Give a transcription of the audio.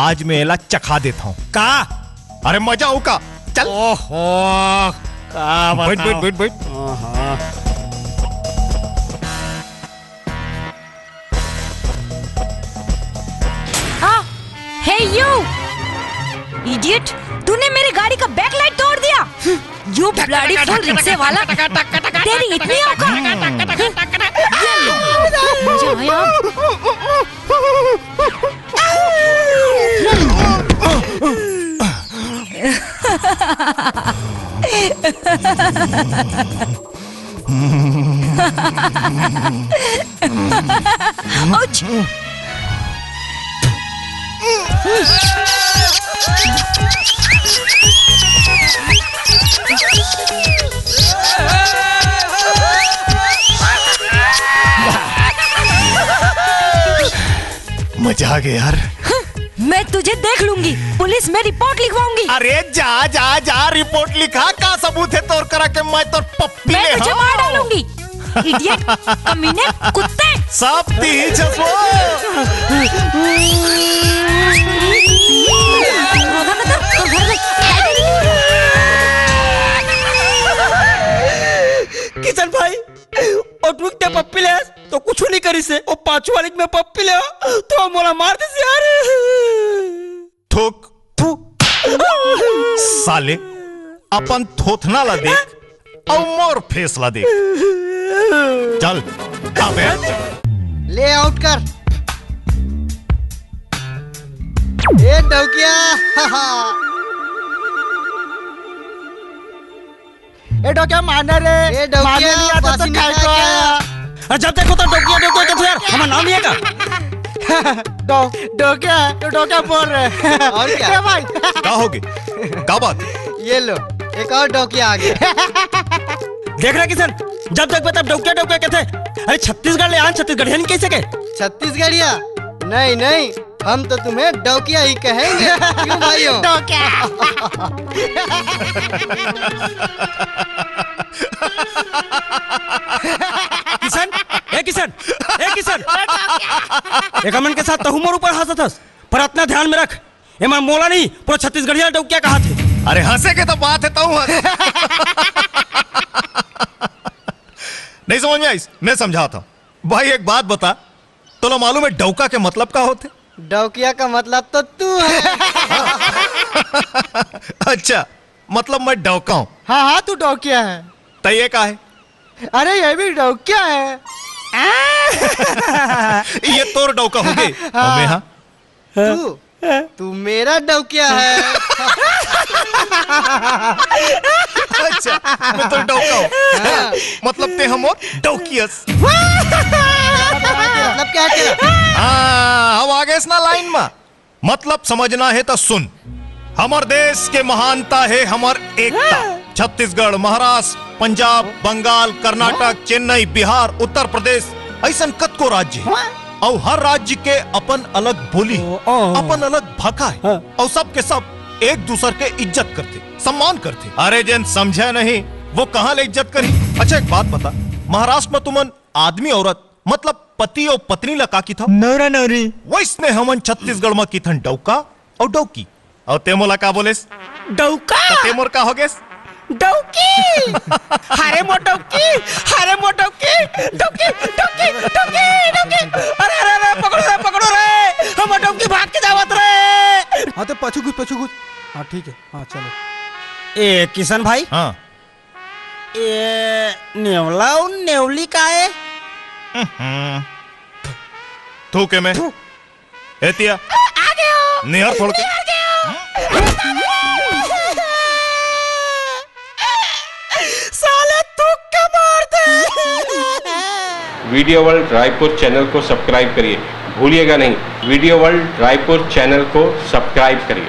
आज मैं एला चखा देता हूँ। का? अरे मजा हो का, चल। ओहो, का बैठ बताओ? बैठ बैठ बैठ। हे यू इडियट, तूने मेरी गाड़ी का बैकलाइट तोड़ दिया। यू ब्लडी फुल रिक्शे वाला, तेरी इतनी औकात। मजा आया। ouch! मजा आ गया यार। मैं तुझे देख लूंगी, पुलिस में रिपोर्ट लिखवाऊंगी। अरे जा जा जा, रिपोर्ट लिखा का सबूत है तोर करा के मैं तोर पप्पी मैं ले तुझे मार डालूंगी। इडियट, कमीने, कुत्ते। सब तीज वो। किशन भाई, और तू क्या पप्पी ले तो कुछ नहीं करी से, और पांचवा वाली में पप्पी ले तो मोला मार दे यार। थूक साले, अपन थोथना ला देख और मोर फेस ला देख। चल अबे ले आउट कर। ए डौकिया, ए डोकिया मारना रे, ए डौकिया, मारने नहीं आता तो बासी काय निकाल को क्या? आया? जब देखो तो डोकिया डोकिया कहते यार, हमारा नाम नहीं है का? डोकिया बोल रहे। और क्या? भाई का होगे, का बात? ये लो एक और डौकिया आ गया। देख रहा किशन, जब देख तब डोकिया डोकिया कहते। अरे छत्तीसगढ़ ले आन, छत्तीसगढ़ नहीं कैसे के? छत्तीसगढ़िया? नहीं नहीं, हम तो तुम्हें डौकिया ही कहेंगे। क्यों भाइयों? किशन, ए किशन, ए किशन, एक अमन के साथ तहुमर ऊपर हंसत हस, पर अपना ध्यान में रख, ये मैं मोला नहीं पूरा छत्तीसगढ़िया डौकिया कहा थे। अरे हंसे के तो बात है तो नहीं समझ में आई, मैं समझाता हूं। भाई एक बात बता, तो मालूम है डौका के मतलब का होते? डौकिया का मतलब तो तू है। अच्छा, मतलब मैं डौका हूं। हाँ हाँ, तू डौकिया है। तो ये का है? अरे ये भी डौकिया है। ये तोर डौका हो गए। मैं हाँ, तू मेरा डौकिया है। अच्छा मैं तो डौका हूं। मतलब ते हम डौकियस। मतलब क्या है तेरा? अब आगे इस ना लाइन में मतलब समझना है तो सुन। हमार देश के महानता है हमार एकता। छत्तीसगढ़, महाराष्ट्र, पंजाब, बंगाल, कर्नाटक, चेन्नई, बिहार, उत्तर प्रदेश ऐसा कतको राज्य है और हर राज्य के अपन अलग बोली है, अपन अलग भाषा है और सब के सब एक दूसरे के इज्जत करते, सम्मान करते। अरे जन समझा नहीं वो कहाँ ले इज्जत करी। अच्छा एक बात बता, महाराष्ट्र में तुमन आदमी औरत मतलब पति और पत्नी लगा की था नौरा नौरी, वैसने हमन छत्तीसगढ़ में की थन डौका और डौकी। और तेमोला का बोलेस? डौका, तो तेमोर का हो गेस? डौकी। हरे मो डौकी, हरे मो डौकी, डौकी डौकी डौकी डौकी। अरे अरे अरे पकड़ो रे, हम डौकी भाग के जावत रे। हाँ तो पछू कुछ। हाँ ठीक है, हाँ चलो। ए किशन भाई, हाँ ये नेवला और नेवली का है? तू के मैं एतिया निहर छोड़ के साले तू क्या मार दे। वीडियो वर्ल्ड रायपुर चैनल को सब्सक्राइब करिए, भूलिएगा नहीं, वीडियो वर्ल्ड रायपुर चैनल को सब्सक्राइब करिए।